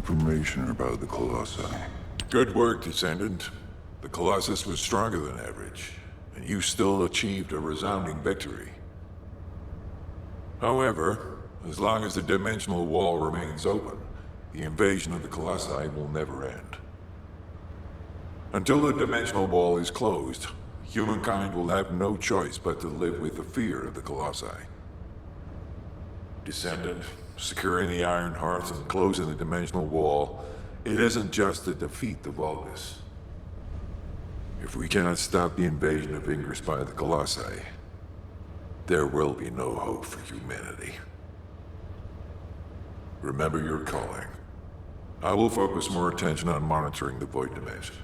information about the Colossi. Good work, Descendant. The Colossus was stronger than average, and you still achieved a resounding victory. However, as long as the dimensional wall remains open, the invasion of the Colossi will never end. Until the dimensional wall is closed, humankind will have no choice but to live with the fear of the Colossi. Descendant, securing the Iron Hearts and closing the dimensional wall, it isn't just to defeat the Vulgus. If we cannot stop the invasion of Ingress by the Colossi, there will be no hope for humanity. Remember your calling. I will focus more attention on monitoring the Void Dimension.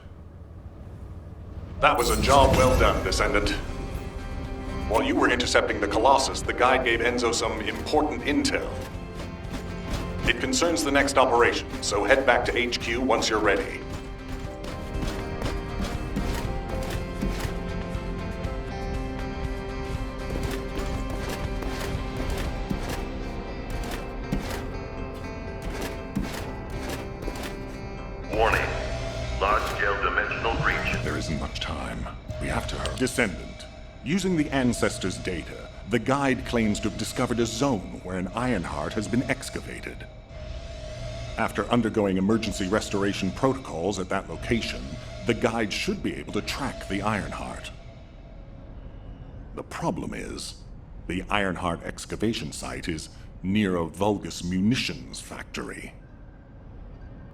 That was a job well done, Descendant. While you were intercepting the Colossus, the guide gave Enzo some important intel. It concerns the next operation, so head back to HQ once you're ready. Warning. Large-scale dimensional breach. There isn't much time. We have to hurry. Descendant. Using the Ancestors' data, the guide claims to have discovered a zone where an Ironheart has been excavated. After undergoing emergency restoration protocols at that location, the guide should be able to track the Ironheart. The problem is, the Ironheart excavation site is near a Vulgus munitions factory.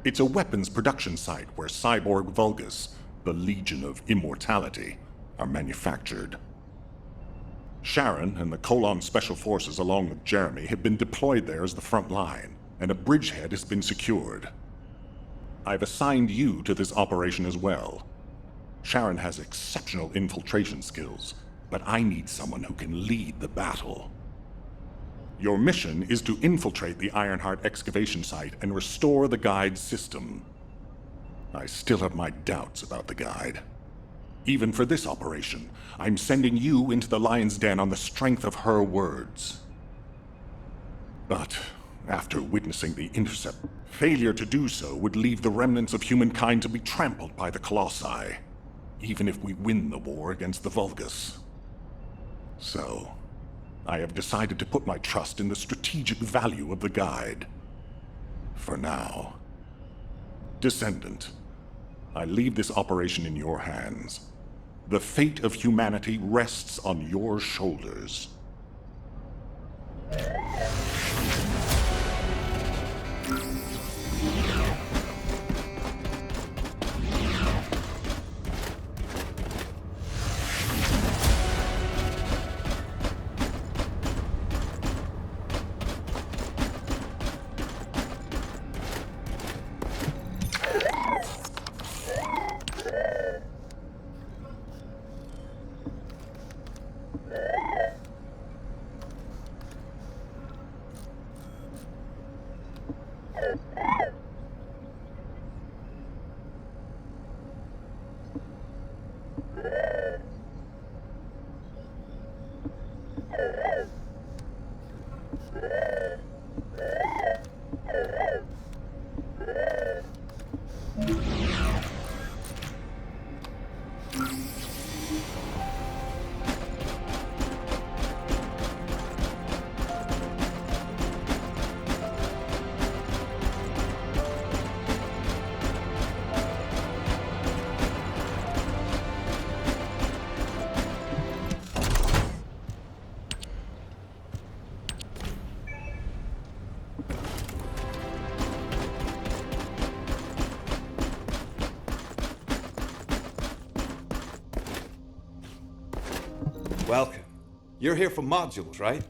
It's a weapons production site where cyborg Vulgus, the Legion of Immortality, are manufactured. Sharon and the Colon Special Forces along with Jeremy have been deployed there as the front line, and a bridgehead has been secured. I've assigned you to this operation as well. Sharon has exceptional infiltration skills, but I need someone who can lead the battle. Your mission is to infiltrate the Ironheart excavation site and restore the guide's system. I still have my doubts about the guide. Even for this operation, I'm sending you into the Lion's Den on the strength of her words. But after witnessing the intercept, failure to do so would leave the remnants of humankind to be trampled by the Colossi, even if we win the war against the Vulgus. So, I have decided to put my trust in the strategic value of the guide. For now. Descendant, I leave this operation in your hands. The fate of humanity rests on your shoulders. Welcome. You're here for modules, right?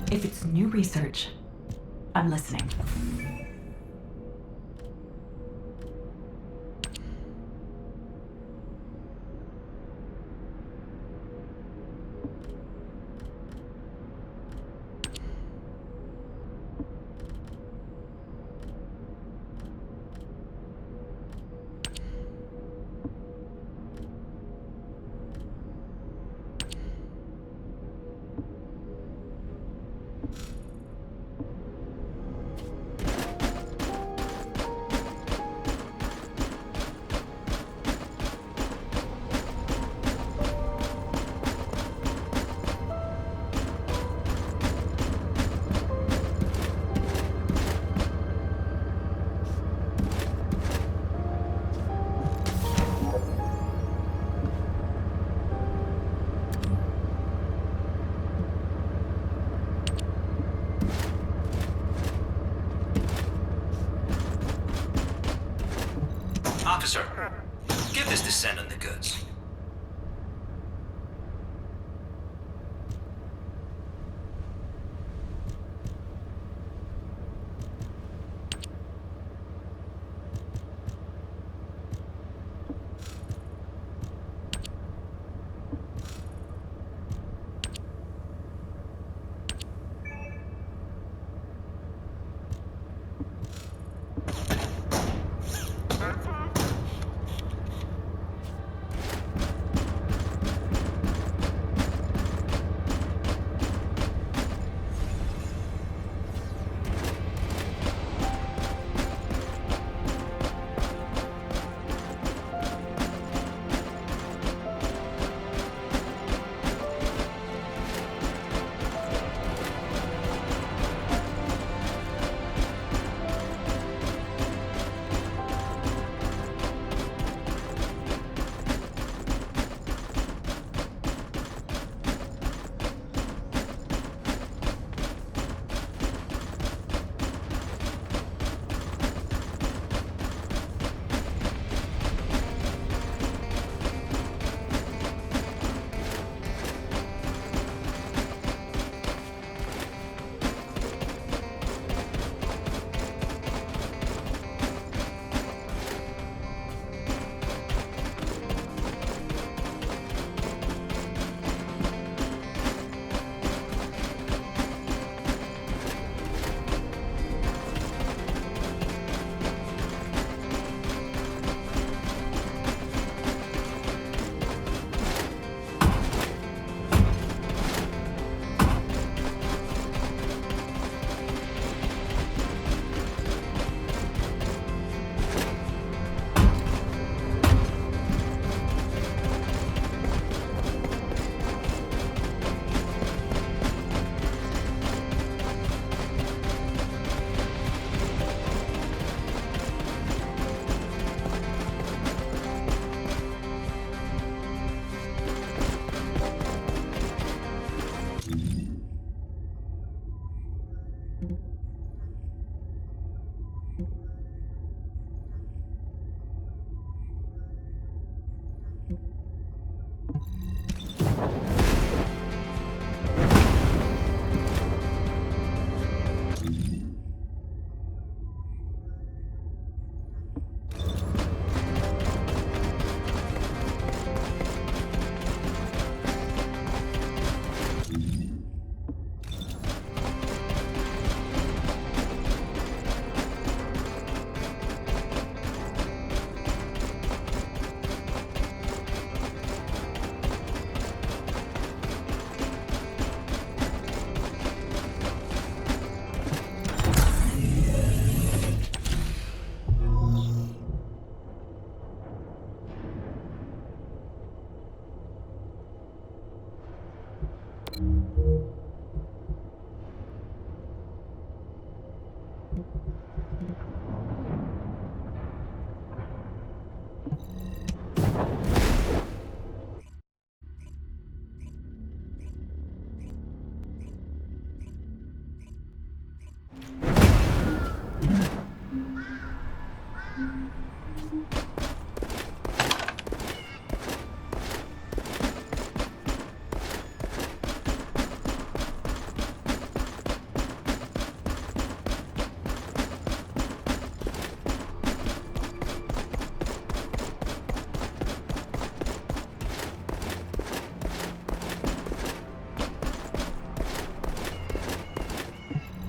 If it's new research, I'm listening. Officer, give this Descendant the goods.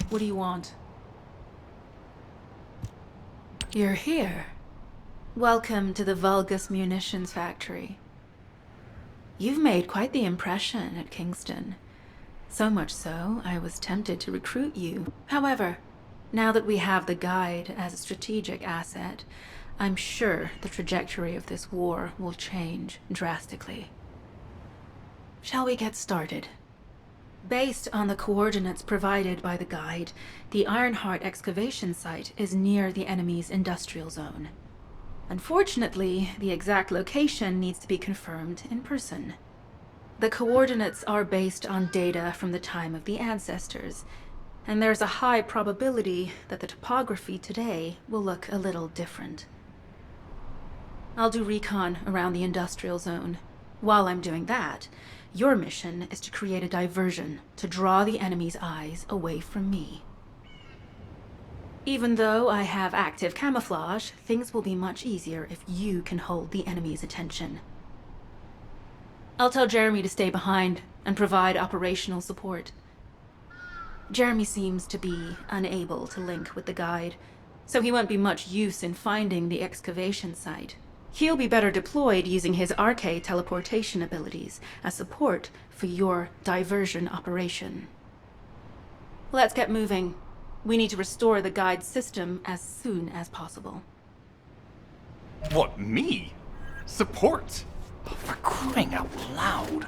What do you want? You're here. Welcome to the Vulgus Munitions Factory. You've made quite the impression at Kingston. So much so, I was tempted to recruit you. However, now that we have the guide as a strategic asset, I'm sure the trajectory of this war will change drastically. Shall we get started? Based on the coordinates provided by the guide, the Ironheart excavation site is near the enemy's industrial zone. Unfortunately, the exact location needs to be confirmed in person. The coordinates are based on data from the time of the ancestors, and there's a high probability that the topography today will look a little different. I'll do recon around the industrial zone. While I'm doing that, your mission is to create a diversion to draw the enemy's eyes away from me. Even though I have active camouflage, things will be much easier if you can hold the enemy's attention. I'll tell Jeremy to stay behind and provide operational support. Jeremy seems to be unable to link with the guide, so he won't be much use in finding the excavation site. He'll be better deployed using his RK teleportation abilities as support for your diversion operation. Let's get moving. We need to restore the guide system as soon as possible. What, me? Support? Oh, for crying out loud.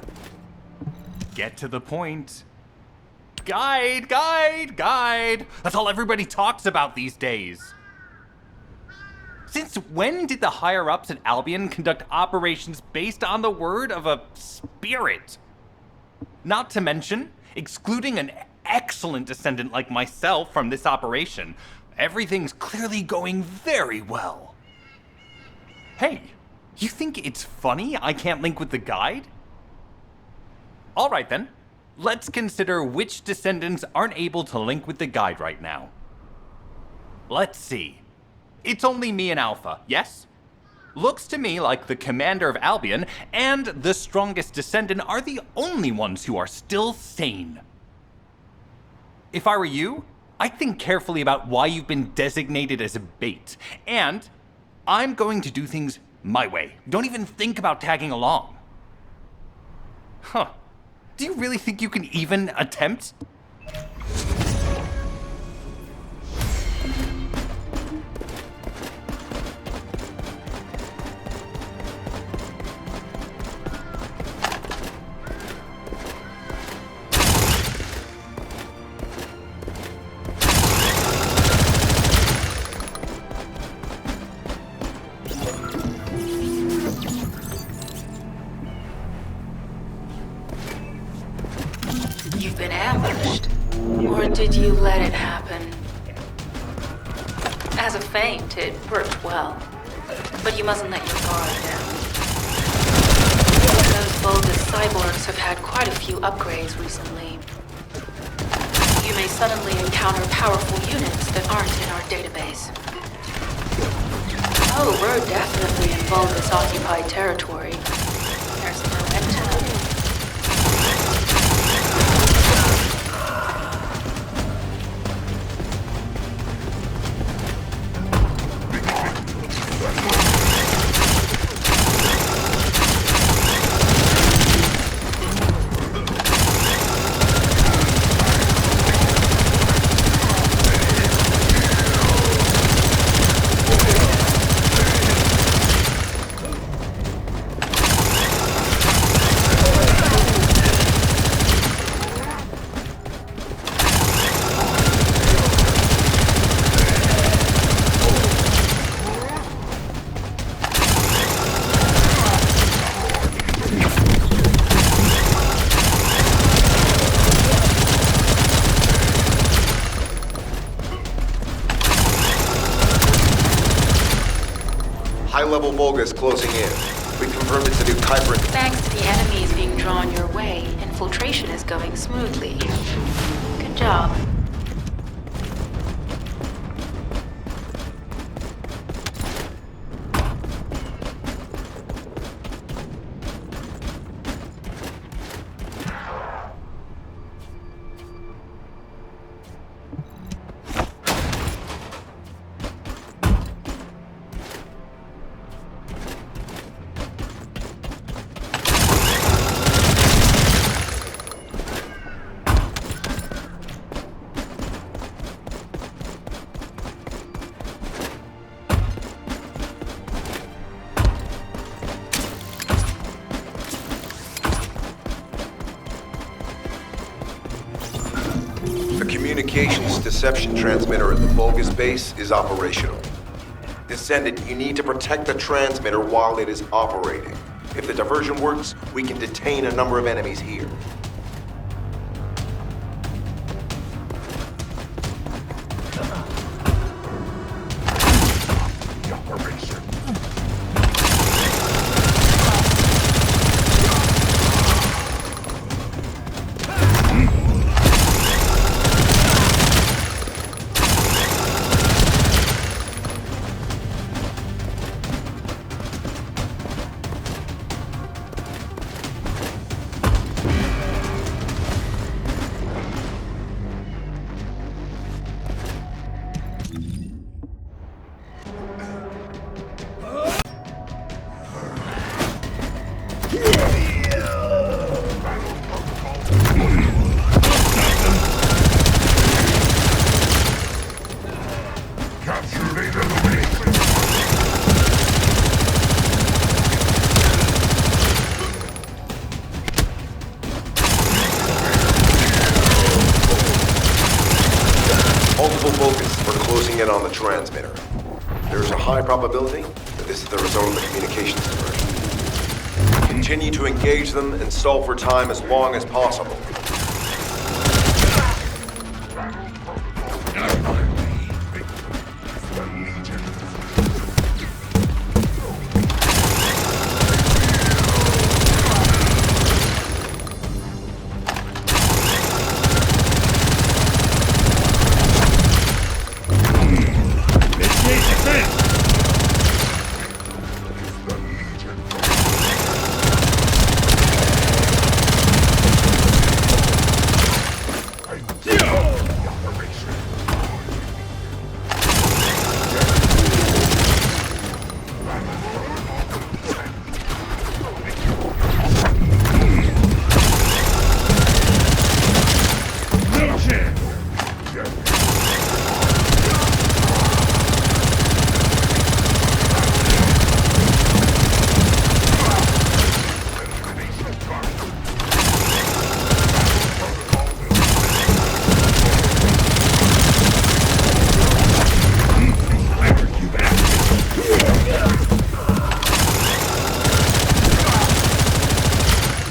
Get to the point. Guide! That's all everybody talks about these days. Since when did the higher-ups at Albion conduct operations based on the word of a spirit? Not to mention, excluding an excellent descendant like myself from this operation, everything's clearly going very well. Hey, you think it's funny I can't link with the guide? Alright then, let's consider which descendants aren't able to link with the guide right now. Let's see. It's only me and Alpha, yes? Looks to me like the commander of Albion and the strongest descendant are the only ones who are still sane. If I were you, I'd think carefully about why you've been designated as a bait, and I'm going to do things my way. Don't even think about tagging along. Huh. Do you really think you can even attempt? You've been ambushed. Or did you let it happen? As a feint, it worked well. But you mustn't let your guard down. Those Vulgus cyborgs have had quite a few upgrades recently. You may suddenly encounter powerful units that aren't in our database. Oh, we're definitely in Vulgus-occupied territory. There's no end to them. high-level Volgas closing in. We've confirmed it's a new Kuiper. Thanks to the enemies being drawn your way, infiltration is going smoothly. Good job. Communications deception transmitter at the Volgas base is operational. Descendant, you need to protect the transmitter while it is operating. If the diversion works, we can detain a number of enemies here. Multiple Volgas are closing in on the transmitter. There's a high probability that this is the result of the communications diversion. Continue to engage them and stall for time as long as possible.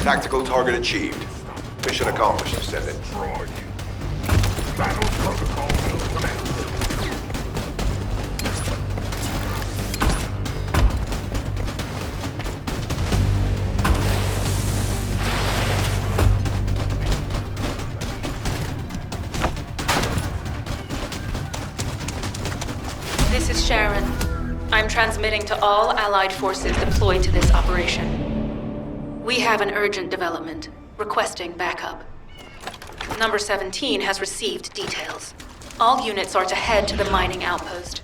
Tactical target achieved. Mission accomplished, Descendant. This is Sharon. I'm transmitting to all Allied forces deployed to this operation. We have an urgent development, requesting backup. Number 17 has received details. All units are to head to the mining outpost.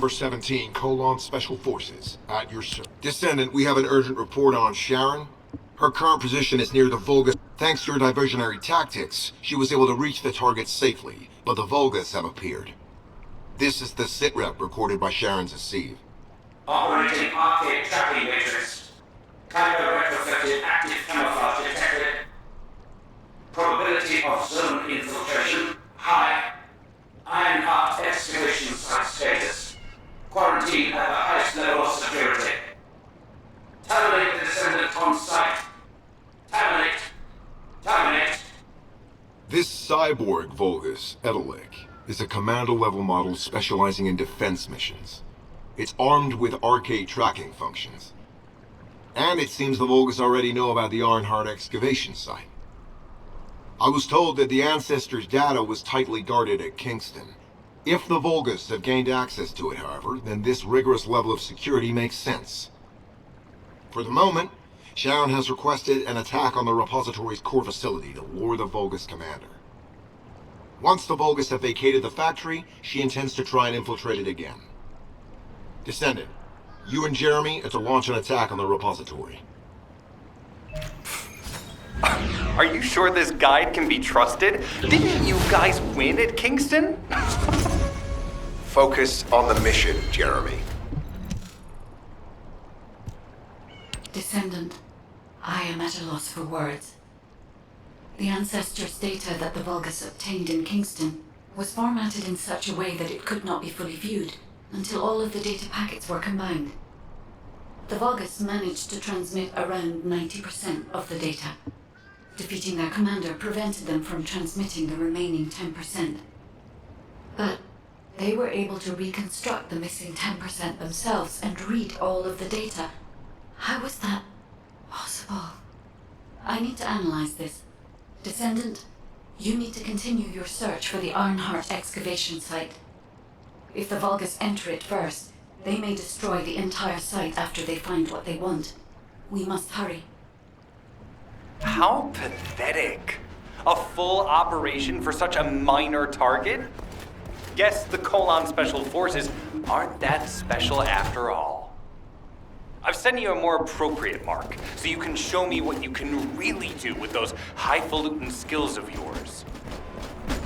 number 17, Special Forces, at your service. Descendant, we have an urgent report on Sharon. Her current position is near the Vulgus. Thanks to your diversionary tactics, she was able to reach the target safely, but the Vulgus have appeared. This is the sitrep recorded by Sharon's Deceive. Operating arcade tracking matrix. Typo retrofitted active camouflage detected. Probability of zone infiltration high. Ironheart excavation site status. Quarantine at the highest level of security. Terminate the Descendant on site. Terminate. Terminate. This cyborg Vulgus, Edelek, is a commando-level model specializing in defense missions. It's armed with arcade tracking functions. And it seems the Vulgus already know about the Ironheart excavation site. I was told that the Ancestors' data was tightly guarded at Kingston. If the Vulgus have gained access to it, however, then this rigorous level of security makes sense. For the moment, Sharon has requested an attack on the repository's core facility to lure the Vulgus commander. Once the Vulgus have vacated the factory, she intends to try and infiltrate it again. Descendant, you and Jeremy are to launch an attack on the repository. Are you sure this guide can be trusted? Didn't you guys win at Kingston? Focus on the mission, Jeremy. Descendant, I am at a loss for words. The Ancestors' data that the Vulgus obtained in Kingston was formatted in such a way that it could not be fully viewed until all of the data packets were combined. The Vulgus managed to transmit around 90% of the data. Defeating their commander prevented them from transmitting the remaining 10%. But they were able to reconstruct the missing 10% themselves and read all of the data. How was that possible? I need to analyze this. Descendant, you need to continue your search for the Ironheart excavation site. If the Vulgus enter it first, they may destroy the entire site after they find what they want. We must hurry. How pathetic. A full operation for such a minor target? Guess the Special Forces aren't that special after all. I've sent you a more appropriate mark, so you can show me what you can really do with those highfalutin skills of yours.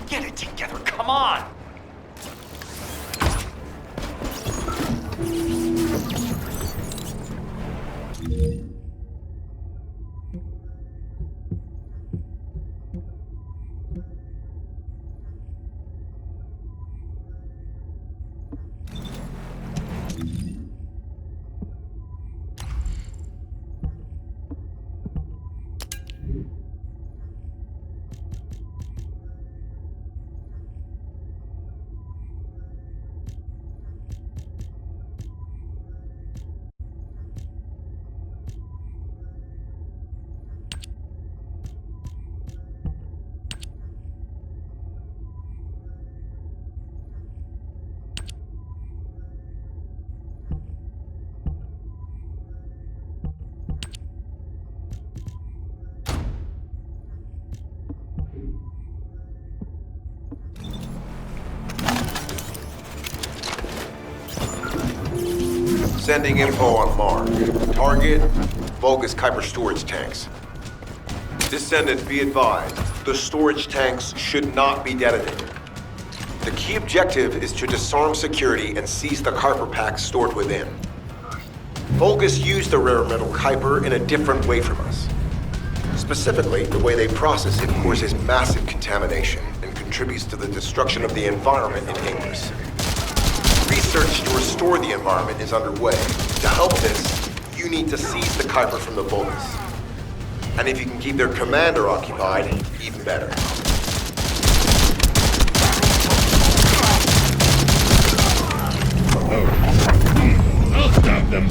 Get it together, come on! Sending info on mark. Target, Vulgus Kuiper storage tanks. Descendant, be advised, the storage tanks should not be detonated. The key objective is to disarm security and seize the Kuiper packs stored within. Vulgus used the rare metal Kuiper in a different way from us. Specifically, the way they process it causes massive contamination and contributes to the destruction of the environment in Ingress. Research to restore the environment is underway. To help this, you need to seize the Kuiper from the Vulgus. And if you can keep their commander occupied, even better. I'll stop them.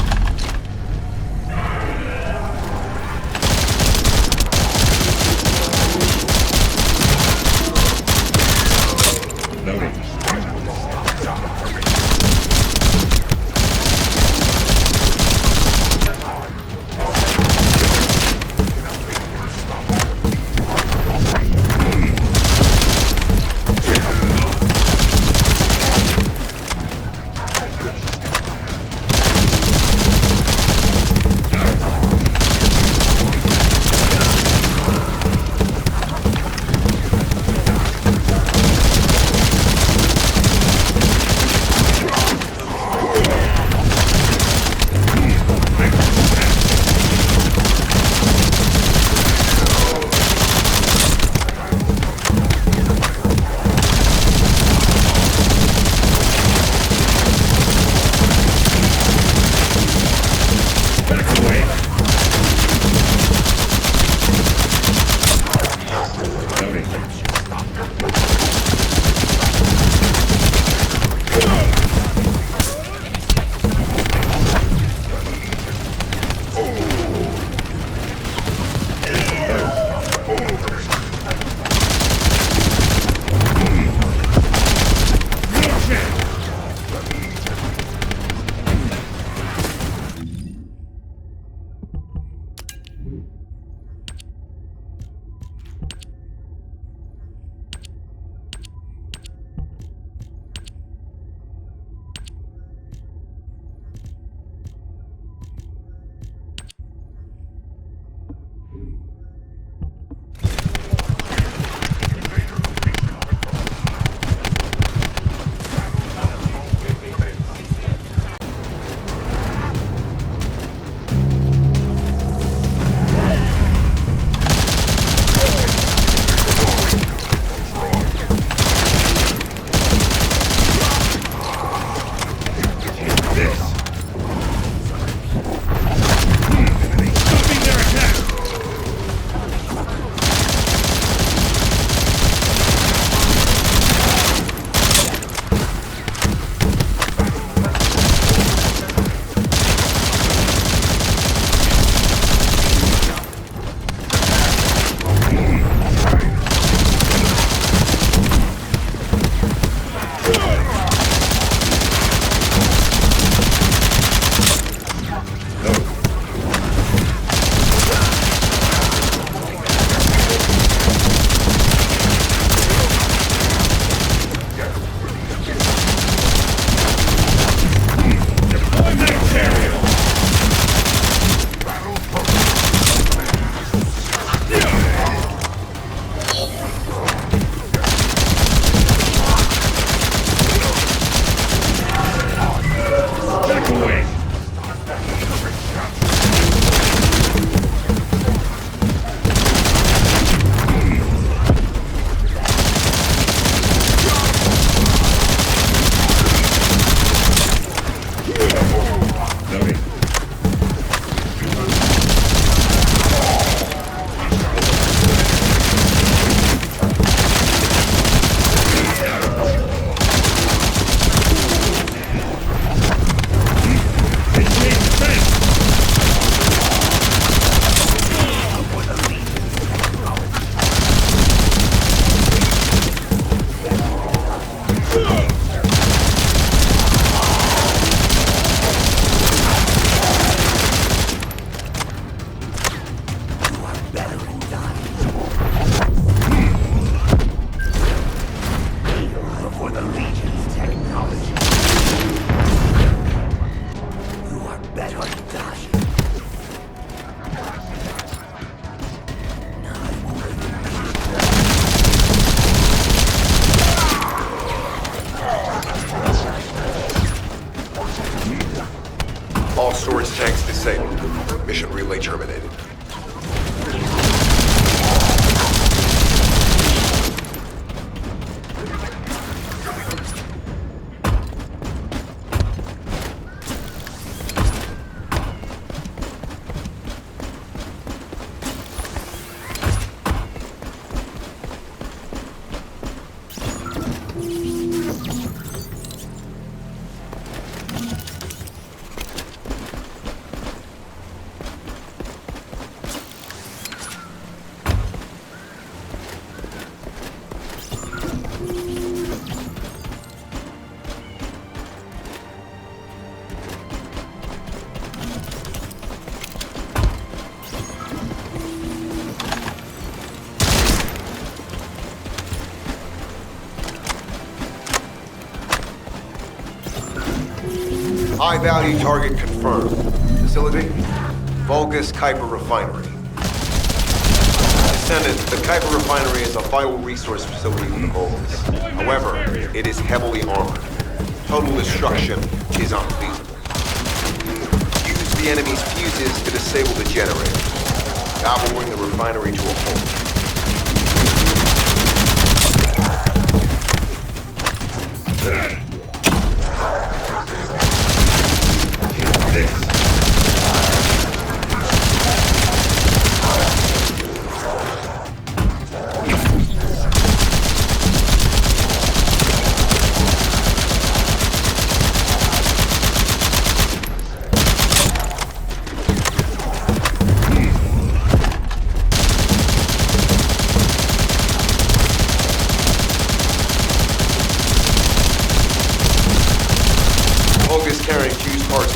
better die. All storage tanks disabled. Mission relay terminated. High-value target confirmed. Facility? Vulgus Kuiper Refinery. Descendant, the Kuiper Refinery is a vital resource facility for the Vulgus. However, it is heavily armored. Total destruction is unfeasible. Use the enemy's fuses to disable the generator. That will bring the refinery to a halt.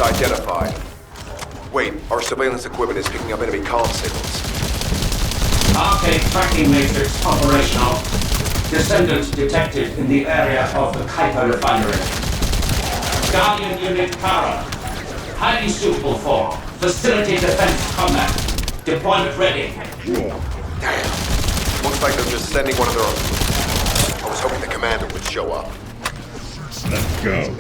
Identified. Wait, our surveillance equipment is picking up enemy comm signals. Arcade tracking matrix operational. Descendant detected in the area of the Kuiper refinery. Guardian unit power. Highly suitable for facility defense combat. Deployment ready. Damn. Looks like they're just sending one of their own. I was hoping the commander would show up. Let's go.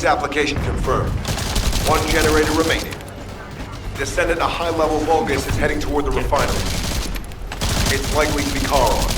Application confirmed. One generator remaining. Descendant, a high-level Vulgus is heading toward the refinery. It's likely to be Charon.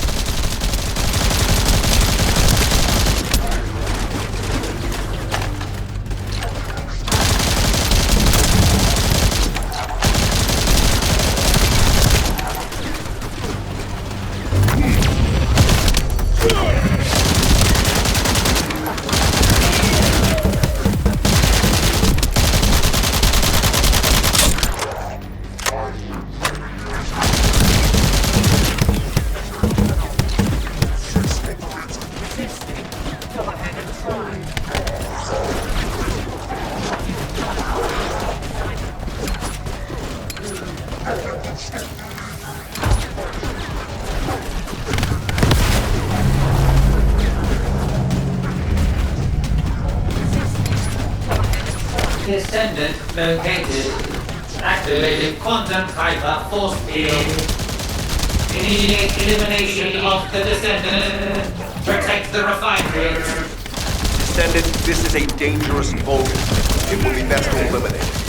Descendant located. Activated quantum hyper force field. Initiate elimination of the Descendant. Protect the refineries. Descendant, this is a dangerous Vulgus. It will be best to eliminate it.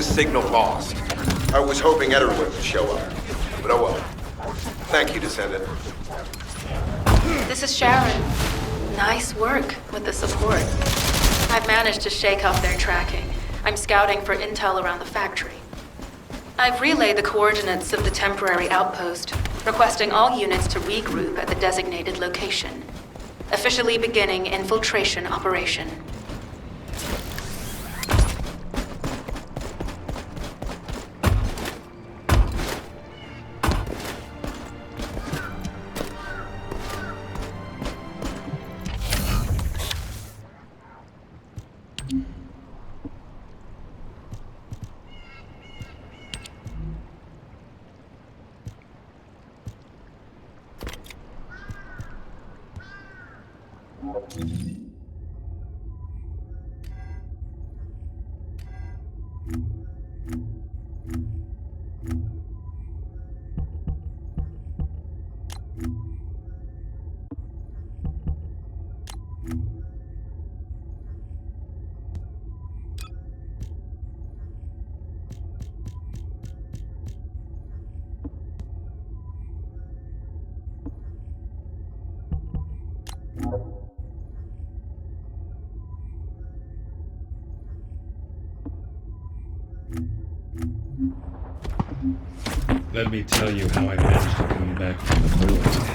Signal lost. I was hoping everyone would show up, but oh well. Thank you, Descendant. This is Sharon. Nice work with the support. I've managed to shake off their tracking. I'm scouting for intel around the factory. I've relayed the coordinates of the temporary outpost, requesting all units to regroup at the designated location. Officially beginning infiltration operation. Let me tell you how I managed to come back from the ruins.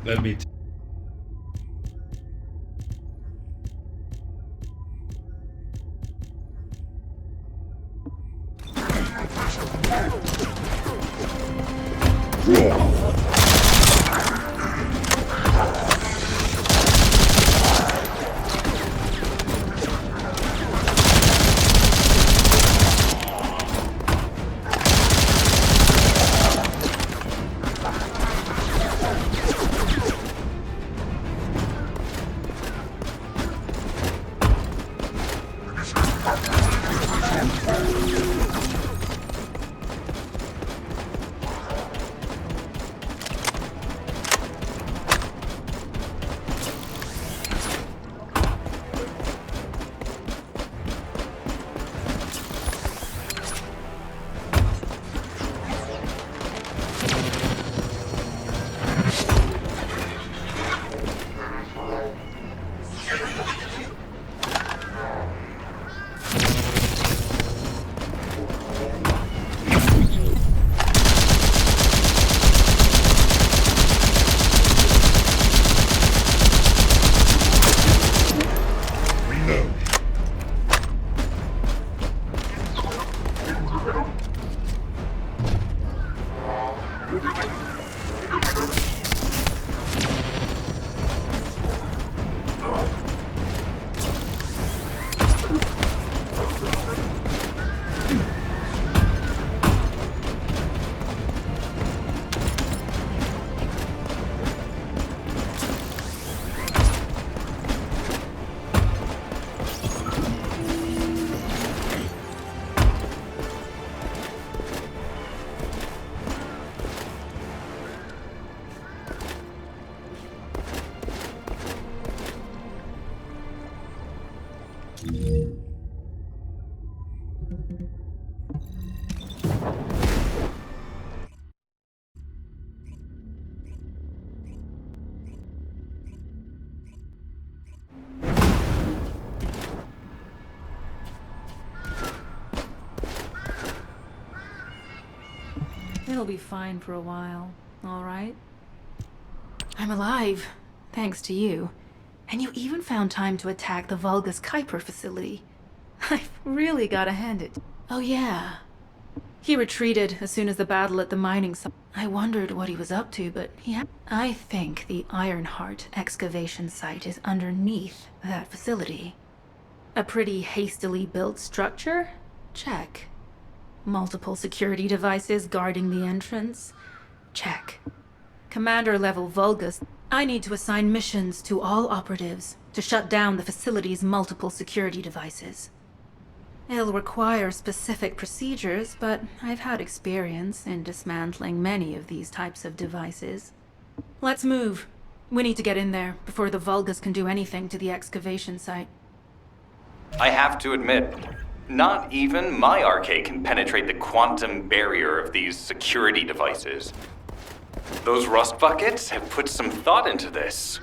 Let me It'll be fine for a while, all right? I'm alive, thanks to you. And you even found time to attack the Vulgus Kuiper facility. I've really gotta hand it. Oh yeah. He retreated as soon as the battle at the mining site. I wondered what he was up to, but I think the Ironheart excavation site is underneath that facility. A pretty hastily built structure? Check. Multiple security devices guarding the entrance? Check. Commander-level Vulgus. I need to assign missions to all operatives to shut down the facility's multiple security devices. It'll require specific procedures, but I've had experience in dismantling many of these types of devices. Let's move. We need to get in there before the Vulgus can do anything to the excavation site. I have to admit, not even my arcade can penetrate the quantum barrier of these security devices. Those rust buckets have put some thought into this.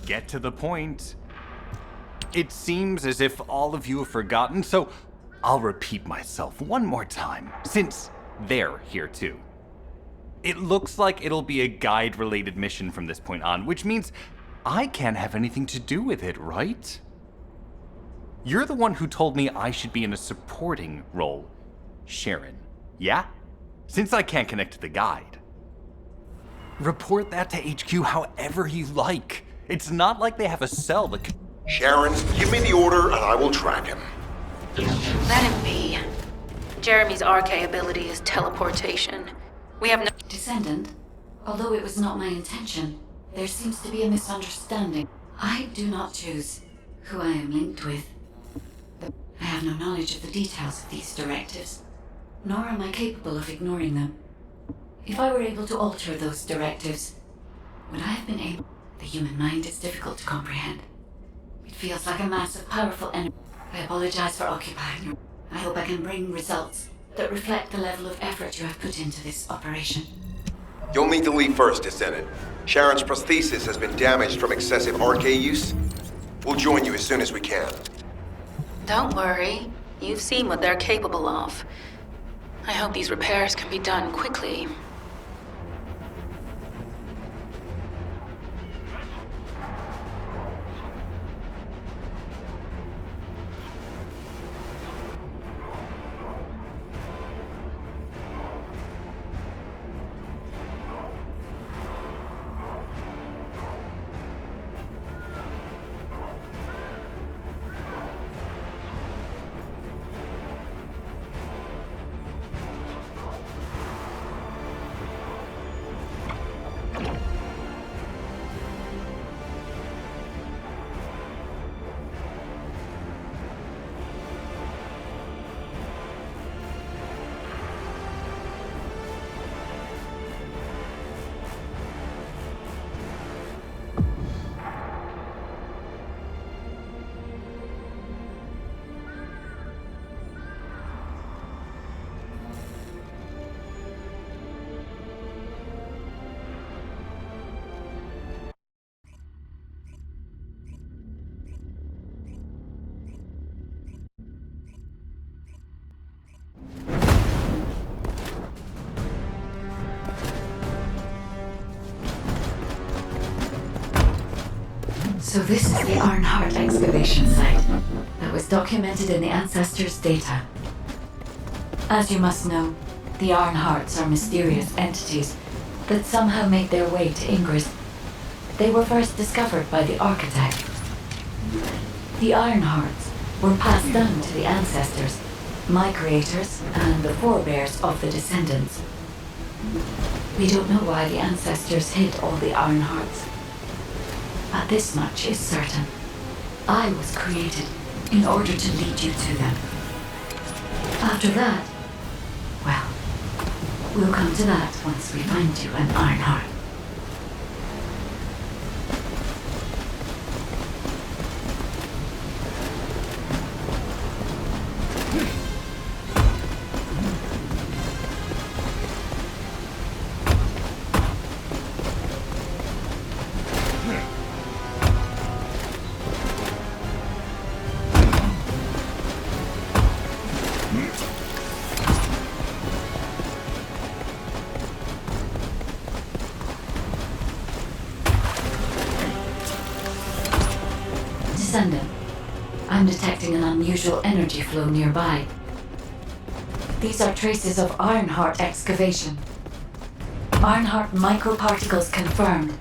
Get to the point. It seems as if all of you have forgotten, so I'll repeat myself one more time, since they're here too. It looks like it'll be a guide-related mission from this point on, which means I can't have anything to do with it, right? You're the one who told me I should be in a supporting role, Sharon, yeah? Since I can't connect to the guide. Report that to HQ however you like. It's not like they have a cell that can... Sharon, give me the order and I will track him. Let him be. Jeremy's RK ability is teleportation. We have no... Descendant, although it was not my intention, there seems to be a misunderstanding. I do not choose who I am linked with. I have no knowledge of the details of these directives, nor am I capable of ignoring them. If I were able to alter those directives, would I have been able... The human mind is difficult to comprehend. It feels like a mass of powerful energy. I apologize for occupying you. I hope I can bring results that reflect the level of effort you have put into this operation. You'll need to leave first, Descendant. Sharon's prosthesis has been damaged from excessive RK use. We'll join you as soon as we can. Don't worry. You've seen what they're capable of. I hope these repairs can be done quickly. So this is the Ironheart excavation site that was documented in the Ancestors' data. As you must know, the Ironhearts are mysterious entities that somehow made their way to Ingress. They were first discovered by the Architect. The Ironhearts were passed down to the Ancestors, my creators, and the forebears of the Descendants. We don't know why the Ancestors hid all the Ironhearts. But this much is certain. I was created in order to lead you to them. After that, well, we'll come to that once we find you an Ironheart. Descendant, I'm detecting an unusual energy flow nearby. These are traces of Ironheart excavation. Ironheart microparticles confirmed.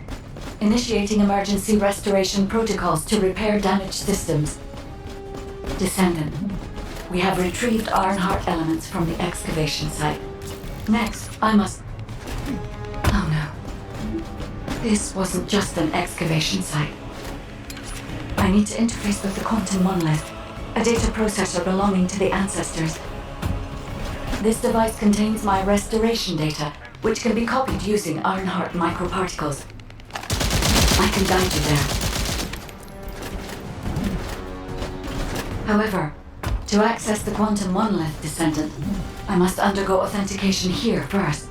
Initiating emergency restoration protocols to repair damaged systems. Descendant, we have retrieved Ironheart elements from the excavation site. Next, I must... Oh no. This wasn't just an excavation site. I need to interface with the quantum monolith, a data processor belonging to the Ancestors. This device contains my restoration data, which can be copied using Ironheart microparticles. I can guide you there. However, to access the quantum monolith, Descendant, I must undergo authentication here first.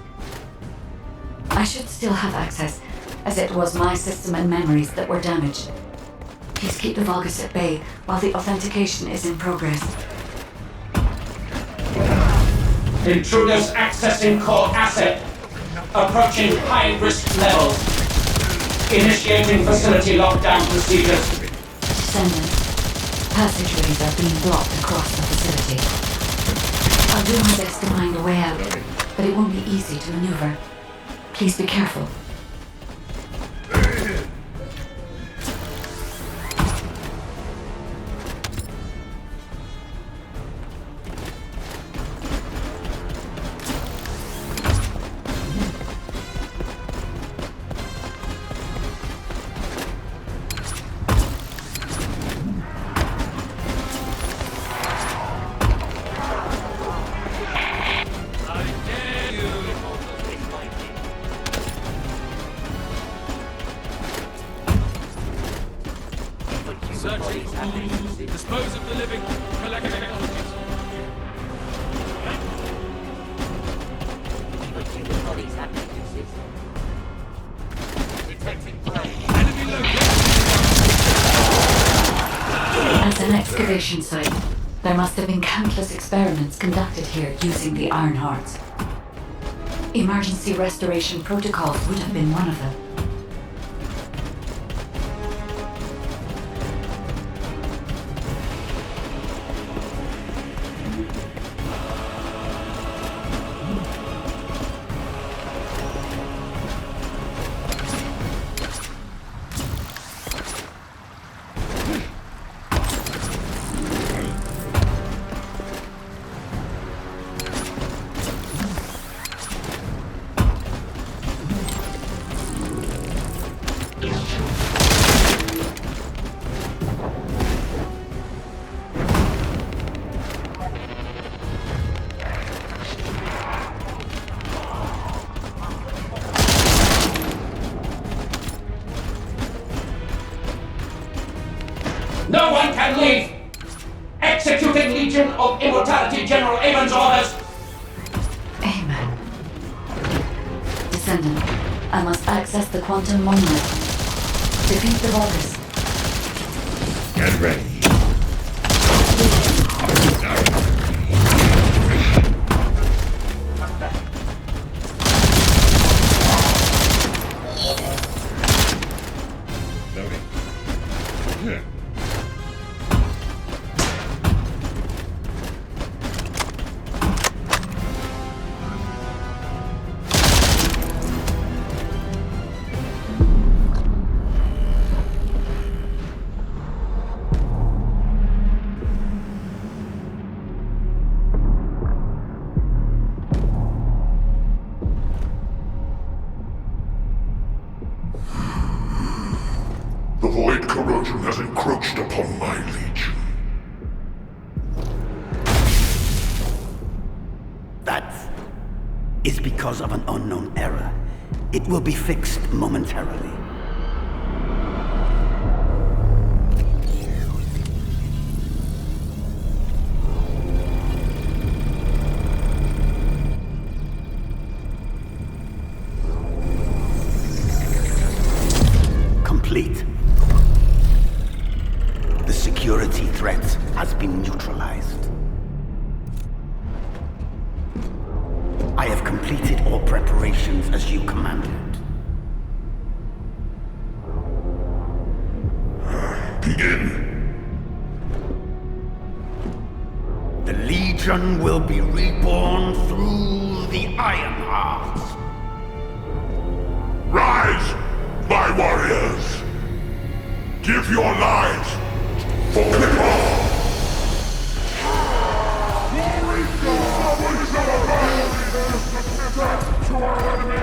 I should still have access, as it was my system and memories that were damaged. Please keep the Vulgus at bay while the authentication is in progress. Intruders accessing core asset. Approaching high-risk levels. Initiating facility lockdown procedures. Descendant. Passageways are being blocked across the facility. I'll do my best to find a way out, but it won't be easy to maneuver. Please be careful. Dispose of the living. Collect technologies. As an excavation site, there must have been countless experiments conducted here using the Iron Hearts. Emergency restoration protocols would have been one of them. No one can leave! Executing Legion of Immortality General Amon's orders! Amen. Descendant, I must access the quantum monument. Defeat the Vulgus. Get ready. Loading. Yeah. The void corrosion has encroached upon my legion. That is because of an unknown error. It will be fixed momentarily. Complete. The security threat has been neutralized. I have completed all preparations as you commanded. Begin. The Legion will be reborn through the Iron Hearts. Rise, my warriors! Give your lives for Qibla! To our enemy!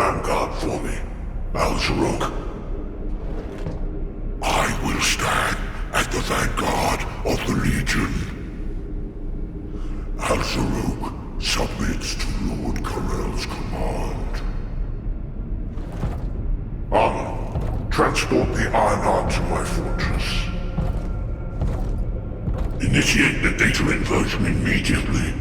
vanguard for me, Al-Zaruk. I will stand at the vanguard of the Legion. Al-Zaruk submits to Lord Karel's command. Armor, transport the Ironheart to my fortress. Initiate the data inversion immediately.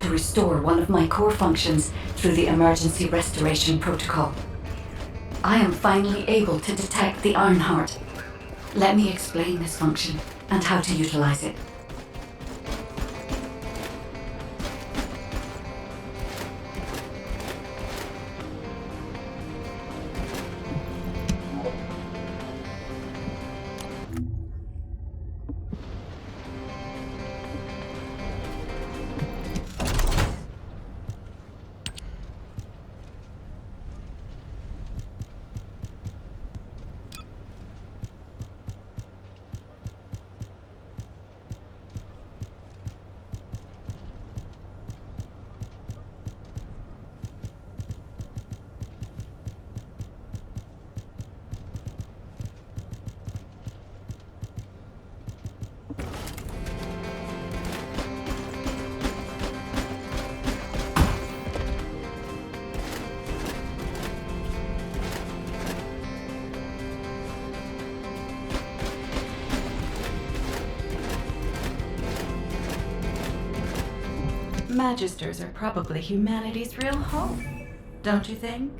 To restore one of my core functions through the emergency restoration protocol. I am finally able to detect the Ironheart. Let me explain this function and how to utilize it. Magisters are probably humanity's real home, don't you think?